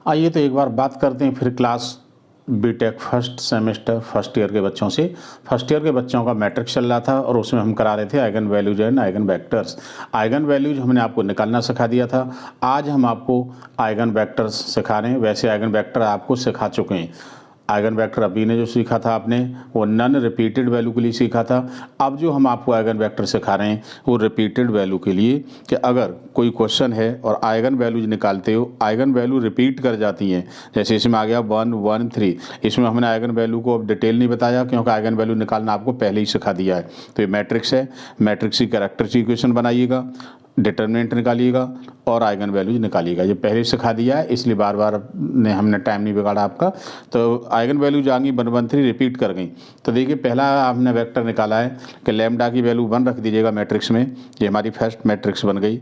आइए तो एक बार बात करते हैं फिर class BTech first semester first year के बच्चों से। फर्स्ट ईयर के बच्चों का मैट्रिक्स चल रहा था और उसमें हम करा रहे थे eigen values and eigen vectors. Eigen values हमने आपको निकालना सिखा दिया था। आज हम आपको आइगन वेक्टर्स सिखा रहे हैं। वैसे आइगन वेक्टर आपको सिखा चुके हैं। आइगन वेक्टर अभी ने जो सीखा था आपने वो नन रिपीटेड वैल्यू के लिए सीखा था। अब जो हम आपको आइगन वेक्टर सिखा रहे हैं वो रिपीटेड वैल्यू के लिए, कि अगर कोई क्वेश्चन है और आइगन वैल्यूज निकालते हो, आइगन वैल्यू रिपीट कर जाती हैं, जैसे इसमें आ गया 1 1 3, इसमें हमने आइगन वैल्यू को अब डिटेल नहीं बताया क्योंकि आइगन वैल्यू निकालना आपको पहले ही सिखा दिया है। तो ये मैट्रिक्स है, मैट्रिक्स की कैरेक्टर की इक्वेशन बनाइएगा, डिटर्मिनेंट निकालिएगा और आइगन वैल्यूज निकालिएगा। ये पहले सिखा दिया है इसलिए बार बार हमने टाइम नहीं बिगाड़ा आपका। तो आइगन वैल्यूज आ गई 1 1 3 रिपीट कर गई। तो देखिए पहला हमने वेक्टर निकाला है कि लैम्डा की वैल्यू 1 रख दीजिएगा मैट्रिक्स में। ये हमारी फर्स्ट मैट्रिक्स बन गई।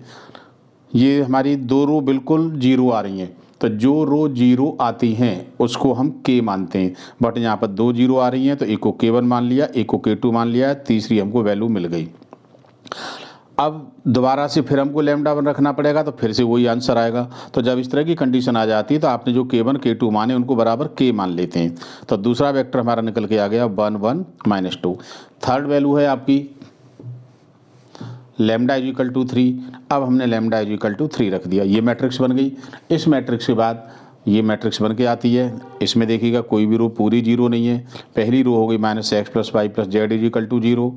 ये हमारी दो रो बिल्कुल जीरो आ रही हैं, तो जो रो जीरो आती हैं उसको हम के मानते हैं। बट यहाँ पर 2 जीरो आ रही हैं तो एक को K1 मान लिया, एक को K2 मान लिया, तीसरी हमको वैल्यू मिल गई। अब दोबारा से फिर हमको लैम्डा 1 रखना पड़ेगा तो फिर से वही आंसर आएगा। तो जब इस तरह की कंडीशन आ जाती है तो आपने जो K1 K2 माने उनको बराबर K मान लेते हैं। तो दूसरा वेक्टर हमारा निकल के आ गया 1 1 -2। थर्ड वैल्यू है आपकी लैम्डा इज इक्वल टू 3। अब हमने लैम्डा इज इक्वल टू 3 रख दिया। ये मैट्रिक्स बन गई। इस मैट्रिक्स के बाद ये मैट्रिक्स बन के आती है। इसमें देखिएगा कोई भी रो पूरी जीरो नहीं है। पहली रो हो गई -x + y + z is equal to 0,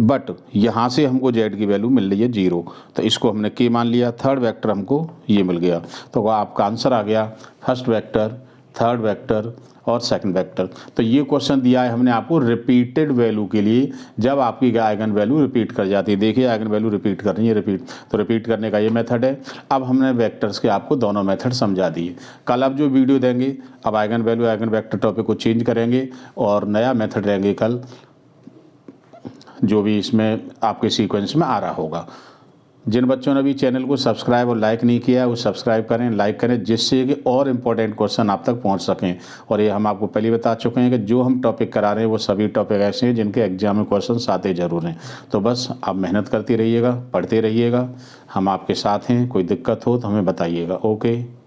but यहाँ से हमको z की वैल्यू मिल रही है 0, तो इसको हमने k मान लिया। थर्ड वेक्टर हमको ये मिल गया। तो आपका आंसर आ गया फर्स्ट वेक्टर, थर्ड वेक्टर और सेकंड वेक्टर। तो ये क्वेश्चन दिया है हमने आपको रिपीटेड वैल्यू के लिए, जब आपकी आइगन वैल्यू रिपीट कर जाती है। देखिए आइगन वैल्यू रिपीट कर रही है, तो रिपीट करने का ये मेथड है। अब हमने वेक्टर्स के आपको दोनों मेथड समझा दिए। कल अब जो वीडियो देंगे अब eigen value eigen vector topic को चेंज करेंगे और नया मेथड रहेंगे कल, जो भी इसमें आपके सीक्वेंस में आ रहा होगा। जिन बच्चों ने अभी चैनल को सब्सक्राइब और लाइक नहीं किया है वो सब्सक्राइब करें, लाइक करें, जिससे कि और इम्पोर्टेंट क्वेश्चन आप तक पहुंच सकें। और ये हम आपको पहले बता चुके हैं कि जो हम टॉपिक करा रहे हैं वो सभी टॉपिक ऐसे हैं जिनके एग्जाम में क्वेश्चन आते ज़रूर हैं। तो बस आप मेहनत करते रहिएगा, पढ़ते रहिएगा, हम आपके साथ हैं। कोई दिक्कत हो तो हमें बताइएगा। ओके।